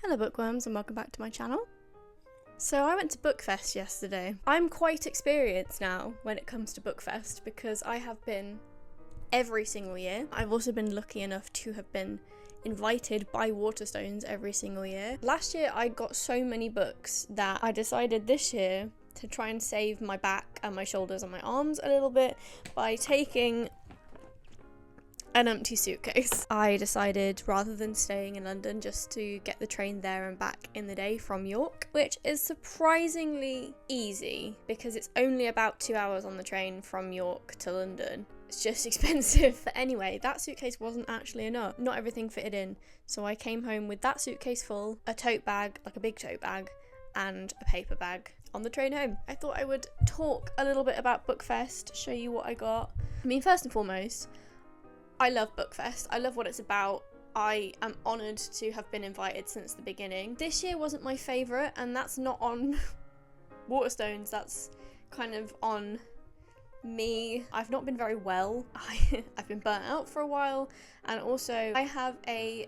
Hello bookworms and welcome back to my channel. So I went to bookfest yesterday. I'm quite experienced now when it comes to bookfest because I have been every single year. I've also been lucky enough to have been invited by Waterstones every single year. Last year I got so many books that I decided this year to try and save my back and my shoulders and my arms a little bit by taking an empty suitcase. I decided rather than staying in London just to get the train there and back in the day from York, which is surprisingly easy because it's only about 2 hours on the train from York to London. It's just expensive. But anyway, that suitcase wasn't actually enough. Not everything fitted in. So I came home with that suitcase full, a tote bag, like a big tote bag, and a paper bag on the train home. I thought I would talk a little bit about bookfest, show you what I got. I mean, first and foremost, I love bookfest. I love what it's about. I am honoured to have been invited since the beginning. This year wasn't my favourite, and that's not on Waterstones, that's kind of on me. I've not been very well. I've been burnt out for a while, and also I have a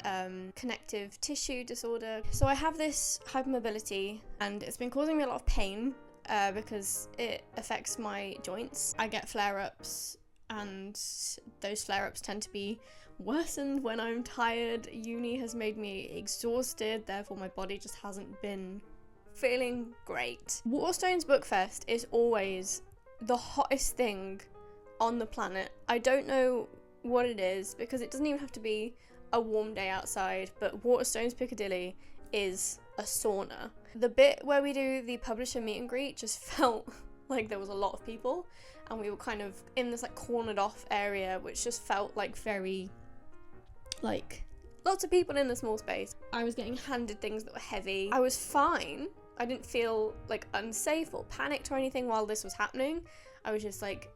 connective tissue disorder. So I have this hypermobility and it's been causing me a lot of pain because it affects my joints. I get flare-ups, and those flare-ups tend to be worsened when I'm tired. Uni has made me exhausted, therefore my body just hasn't been feeling great. Waterstones Bookfest is always the hottest thing on the planet. I don't know what it is because it doesn't even have to be a warm day outside, but Waterstones Piccadilly is a sauna. The bit where we do the publisher meet and greet just felt like there was a lot of people, and we were kind of in this like cornered off area which just felt like very like lots of people in a small space. I was getting handed things that were heavy. I was fine. I didn't feel like unsafe or panicked or anything while this was happening. I was just like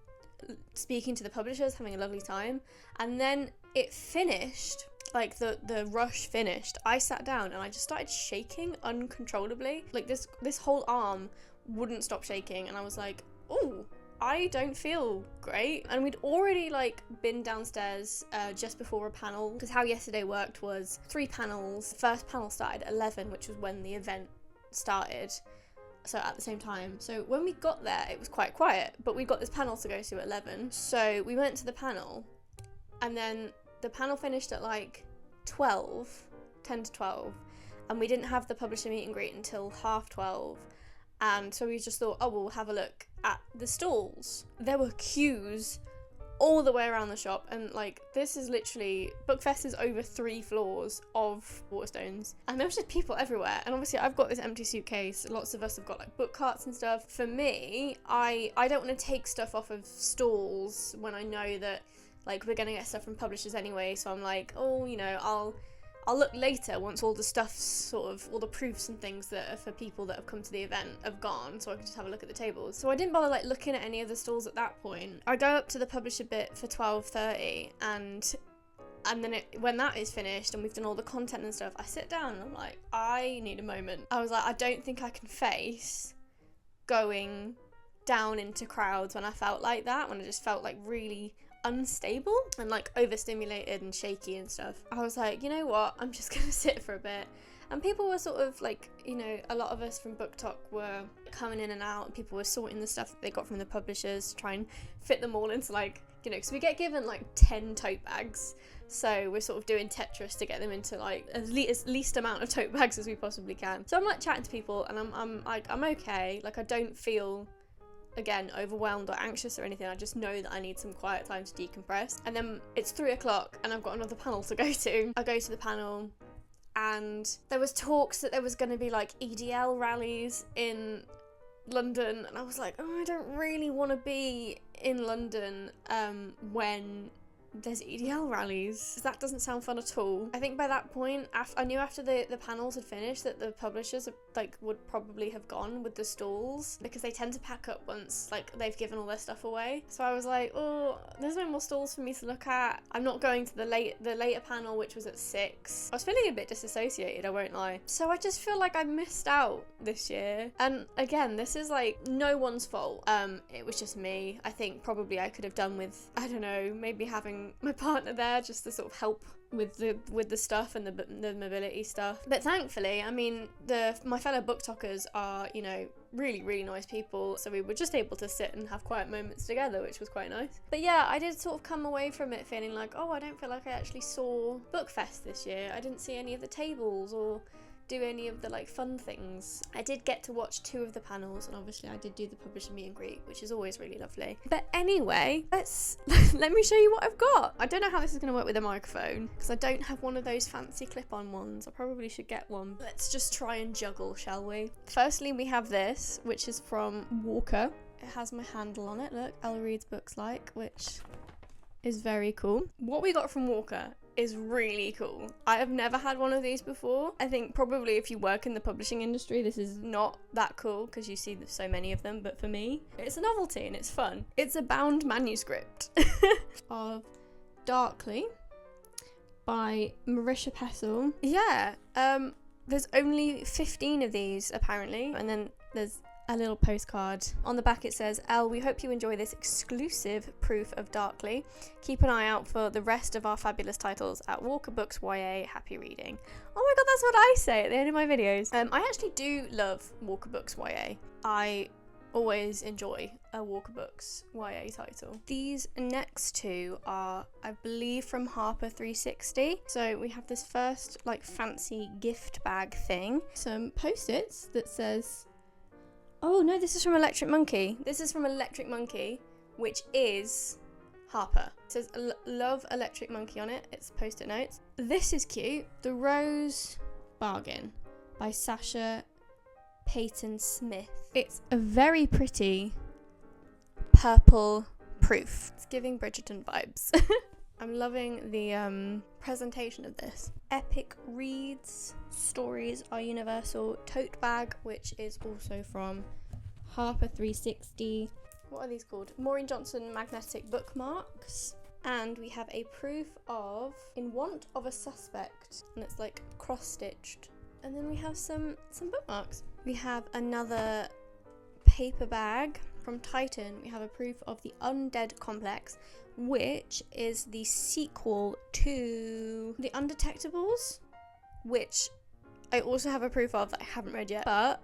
speaking to the publishers, having a lovely time. And then it finished, like the rush finished. I sat down and I just started shaking uncontrollably. Like this whole arm wouldn't stop shaking, and I was like, oh, I don't feel great. And we'd already like been downstairs just before a panel, because how yesterday worked was 3 panels. The first panel started at 11, which was when the event started, so at the same time. So when we got there it was quite quiet, but we got this panel to go to at 11, so we went to the panel, and then the panel finished at like 10 to 12, and we didn't have the publisher meet and greet until 12:30. And so we just thought, oh, we'll have a look at the stalls. There were queues all the way around the shop, and like this is literally, Bookfest is over 3 floors of Waterstones, and there was just people everywhere. And obviously I've got this empty suitcase, lots of us have got like book carts and stuff. For me, I don't want to take stuff off of stalls when I know that like we're gonna get stuff from publishers anyway, so I'm like, oh, you know, I'll look later once all the stuff's sort of, all the proofs and things that are for people that have come to the event have gone, so I can just have a look at the tables. So I didn't bother like looking at any of the stalls at that point. I go up to the publisher bit for 12:30, and then when that is finished and we've done all the content and stuff, I sit down and I'm like, I need a moment. I was like, I don't think I can face going down into crowds when I felt like that, when I just felt like really unstable and like overstimulated and shaky and stuff. I was like, you know what, I'm just gonna sit for a bit. And people were sort of like, you know, a lot of us from Book Talk were coming in and out, and people were sorting the stuff that they got from the publishers to try and fit them all into like, you know, because we get given like 10 tote bags, so we're sort of doing Tetris to get them into like as least amount of tote bags as we possibly can. So I'm like chatting to people, and I'm okay. Like I don't feel, again, overwhelmed or anxious or anything. I just know that I need some quiet time to decompress. And then it's 3 o'clock and I've got another panel to go to. I go to the panel, and there was talks that there was going to be like EDL rallies in London, and I was like, oh, I don't really want to be in London when there's EDL rallies. That doesn't sound fun at all. I think by that point, I knew after the panels had finished that the publishers like would probably have gone with the stalls, because they tend to pack up once like they've given all their stuff away. So I was like, oh, there's no more stalls for me to look at. I'm not going to the later panel, which was at 6. I was feeling a bit disassociated, I won't lie. So I just feel like I missed out this year. And again, this is like no one's fault. It was just me. I think probably I could have done with, I don't know, maybe having having my partner there just to sort of help with the stuff and the mobility stuff. But thankfully, I mean, my fellow booktalkers are, you know, really, really nice people, so we were just able to sit and have quiet moments together, which was quite nice. But yeah, I did sort of come away from it feeling like, oh, I don't feel like I actually saw Bookfest this year. I didn't see any of the tables or do any of the like fun things. I did get to watch 2 of the panels, and obviously I did do the publisher meet and greet, which is always really lovely. But anyway, let me show you what I've got. I don't know how this is going to work with a microphone because I don't have one of those fancy clip-on ones. I probably should get one. Let's just try and juggle, shall we? Firstly, we have this, which is from Walker. It has my handle on it. Look, Elle reads books like, which is very cool. What we got from Walker is really cool. I have never had one of these before. I think probably if you work in the publishing industry, this is not that cool because you see so many of them, but for me, it's a novelty and it's fun. It's a bound manuscript of Darkly by Marisha Pessel. Yeah, there's only 15 of these apparently, and then there's a little postcard. On the back it says, Elle, we hope you enjoy this exclusive proof of Darkly. Keep an eye out for the rest of our fabulous titles at Walker Books YA. Happy reading. Oh my god, that's what I say at the end of my videos. I actually do love Walker Books YA. I always enjoy a Walker Books YA title. These next 2 are, I believe, from Harper 360. So we have this first like fancy gift bag thing. Some post-its that says, oh no, this is from Electric Monkey. This is from Electric Monkey, which is Harper. It says Love Electric Monkey on it. It's post-it notes. This is cute. The Rose Bargain by Sasha Peyton Smith. It's a very pretty purple proof. It's giving Bridgerton vibes. I'm loving the presentation of this. Epic Reads, Stories Are Universal tote bag, which is also from Harper 360. What are these called? Maureen Johnson magnetic bookmarks. And we have a proof of In Want of a Suspect, and it's like cross-stitched. And then we have some bookmarks. We have another paper bag from Titan. We have a proof of The Undead Complex, which is the sequel to The Undetectables, which I also have a proof of that I haven't read yet, but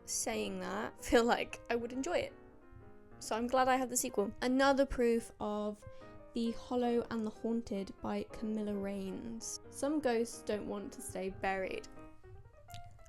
saying that, I feel like I would enjoy it. So I'm glad I have the sequel. Another proof of The Hollow and the Haunted by Camilla Rains. Some ghosts don't want to stay buried.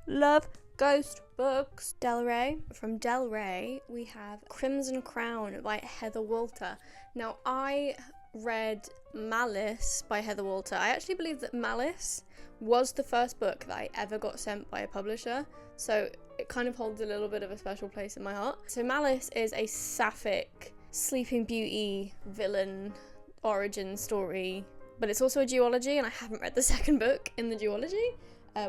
Love ghost books. Del Rey. From Del Rey, we have Crimson Crown by Heather Walter. Now, I read Malice by Heather Walter. I actually believe that Malice was the first book that I ever got sent by a publisher, so it kind of holds a little bit of a special place in my heart. So Malice is a sapphic Sleeping Beauty villain origin story, but it's also a duology, and I haven't read the second book in the duology,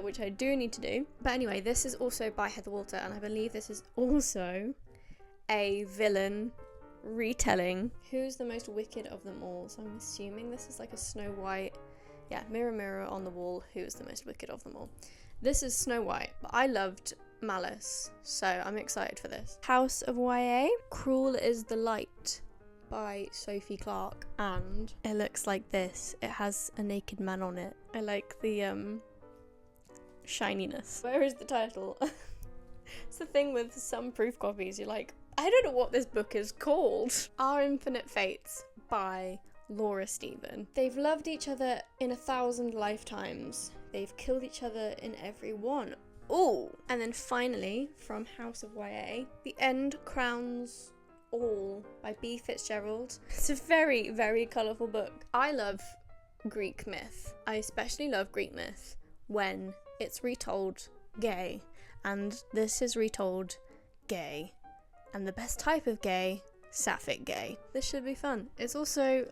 which I do need to do. But anyway, this is also by Heather Walter, and I believe this is also a villain retelling. Who's the most wicked of them all? So I'm assuming this is like a Snow White. Yeah, mirror, mirror on the wall, who is the most wicked of them all? This is Snow White, but I loved Malice, so I'm excited for this. House of YA. Cruel is the Light by Sophie Clark, and it looks like this. It has a naked man on it. I like the shininess. Where is the title? It's the thing with some proof copies, you're like, I don't know what this book is called. Our Infinite Fates by Laura Stephen. They've loved each other in 1,000 lifetimes. They've killed each other in every one. Ooh! And then finally, from House of YA, The End Crowns All by B. Fitzgerald. It's a very, very colourful book. I love Greek myth. I especially love Greek myth when it's retold gay, and this is retold gay, and the best type of gay, sapphic gay. This should be fun. It's also,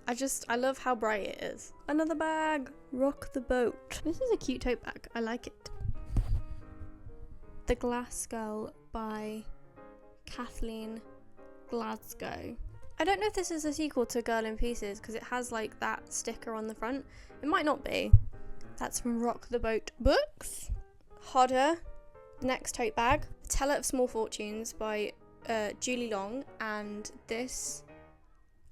I love how bright it is. Another bag. Rock the Boat. This is a cute tote bag. I like it. The Glass Girl by Kathleen Glasgow. I don't know if this is a sequel to Girl in Pieces because it has like that sticker on the front. It might not be. That's from Rock the Boat Books. Hodder, next tote bag. Teller of Small Fortunes by Julie Long, and this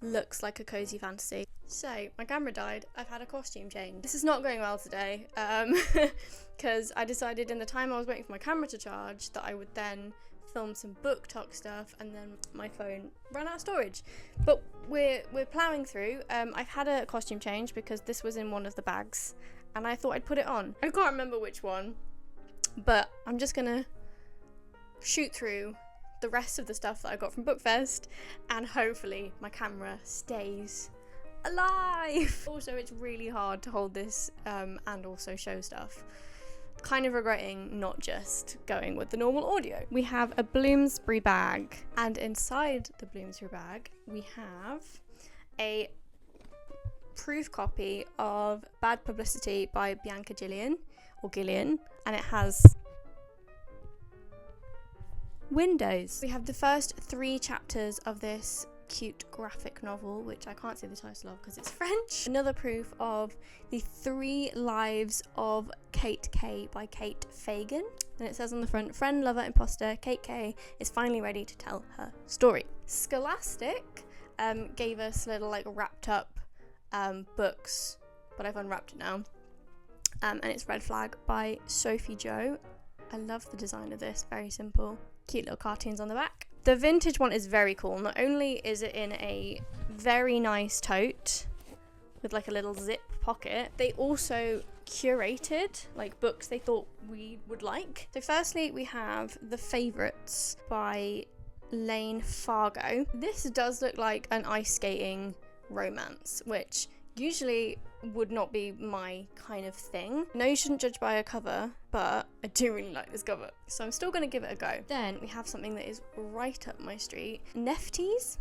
looks like a cozy fantasy. So, my camera died. I've had a costume change. This is not going well today, because I decided in the time I was waiting for my camera to charge that I would then film some book talk stuff, and then my phone ran out of storage. But we're plowing through. I've had a costume change because this was in one of the bags, and I thought I'd put it on. I can't remember which one, but I'm just gonna shoot through the rest of the stuff that I got from Bookfest, and hopefully my camera stays alive. Also, it's really hard to hold this and also show stuff. Kind of regretting not just going with the normal audio. We have a Bloomsbury bag, and inside the Bloomsbury bag we have a proof copy of Bad Publicity by Bianca Gillian, and it has windows. We have the first 3 chapters of this cute graphic novel, which I can't say the title of because it's French. Another proof of the 3 lives of Kate K by Kate Fagan, and it says on the front, friend, lover, imposter, Kate K is finally ready to tell her story. Scholastic gave us little like wrapped up books, but I've unwrapped it now, and it's Red Flag by Sophie Jo. I love the design of this, very simple, cute little cartoons on the back. The vintage one is very cool. Not only is it in a very nice tote with like a little zip pocket, they also curated like books they thought we would like. So firstly, we have The Favourites by Lane Fargo. This does look like an ice skating romance, which usually would not be my kind of thing. No, you shouldn't judge by a cover, but I do really like this cover, so I'm still going to give it a go. Then we have something that is right up my street. Nefties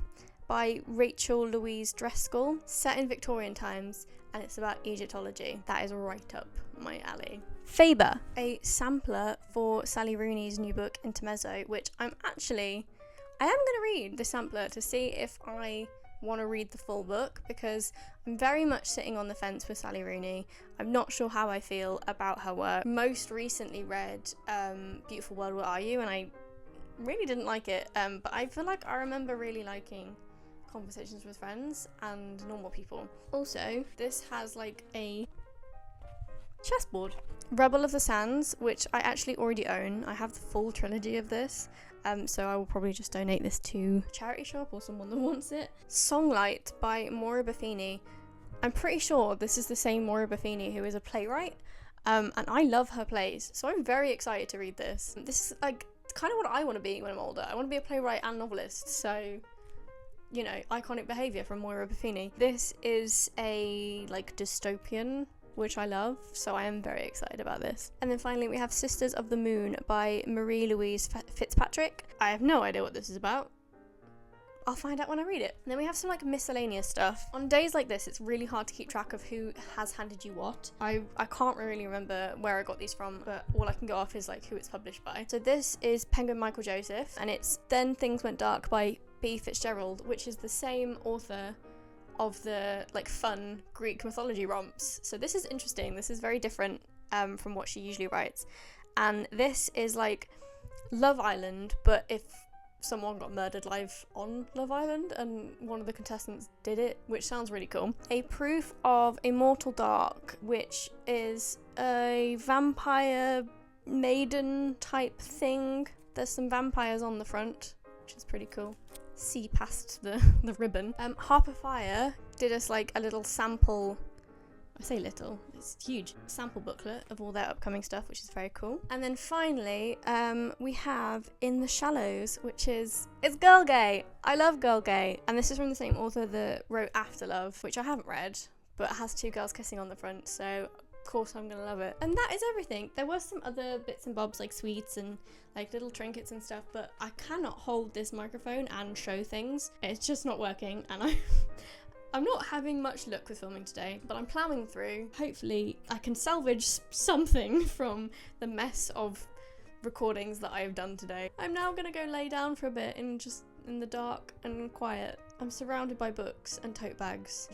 by Rachel Louise Dreskel, set in Victorian times, and it's about Egyptology. That is right up my alley. Faber, a sampler for Sally Rooney's new book Intermezzo, which I am going to read the sampler to see if I want to read the full book, because I'm very much sitting on the fence with Sally Rooney. I'm not sure how I feel about her work. Most recently read Beautiful World, What Are You? And I really didn't like it, but I feel like I remember really liking Conversations with Friends and Normal People. Also, this has like a chessboard. Rebel of the Sands, which I actually already own. I have the full trilogy of this. So I will probably just donate this to a charity shop or someone that wants it. Songlight by Maura Buffini. I'm pretty sure this is the same Maura Buffini who is a playwright, and I love her plays, so I'm very excited to read this. This is like kind of what I want to be when I'm older. I want to be a playwright and novelist, so, you know, iconic behaviour from Maura Buffini. This is a like dystopian, which I love, so I am very excited about this. And then finally we have Sisters of the Moon by Marie-Louise Fitzpatrick. I have no idea what this is about. I'll find out when I read it. And then we have some like miscellaneous stuff. On days like this, it's really hard to keep track of who has handed you what. I can't really remember where I got these from, but all I can go off is like who it's published by. So this is Penguin Michael Joseph, and it's Then Things Went Dark by B. Fitzgerald, which is the same author of the like fun Greek mythology romps. So this is interesting. This is very different from what she usually writes. And this is like Love Island, but if someone got murdered live on Love Island and one of the contestants did it, which sounds really cool. A Proof of Immortal Dark, which is a vampire maiden type thing. There's some vampires on the front, which is pretty cool. See past the ribbon. Harper Fire did us like a little sample, I say little, it's huge, sample booklet of all their upcoming stuff, which is very cool. And then finally, we have In the Shallows, which is, it's Girl Gay. I love Girl Gay. And this is from the same author that wrote After Love, which I haven't read, but it has 2 girls kissing on the front, so of course I'm gonna love it. And that is everything. There was some other bits and bobs like sweets and like little trinkets and stuff, but I cannot hold this microphone and show things. It's just not working, and I'm not having much luck with filming today, but I'm plowing through. Hopefully I can salvage something from the mess of recordings that I've done today. I'm now gonna go lay down for a bit in the dark and quiet. I'm surrounded by books and tote bags.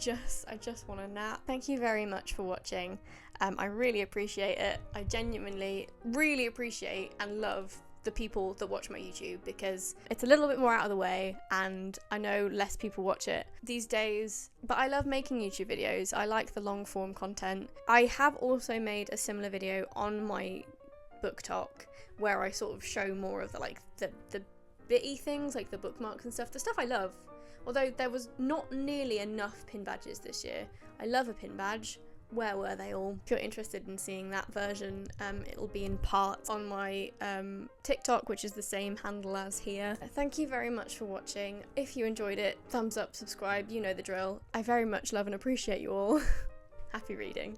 I just want a nap. Thank you very much for watching. I really appreciate it. I genuinely really appreciate and love the people that watch my YouTube, because it's a little bit more out of the way and I know less people watch it these days, but I love making YouTube videos. I like the long form content. I have also made a similar video on my book talk where I sort of show more of the bitty things, like the bookmarks and stuff, the stuff I love. Although there was not nearly enough pin badges this year. I love a pin badge. Where were they all? If you're interested in seeing that version, it'll be in parts on my TikTok, which is the same handle as here. Thank you very much for watching. If you enjoyed it, thumbs up, subscribe, you know the drill. I very much love and appreciate you all. Happy reading.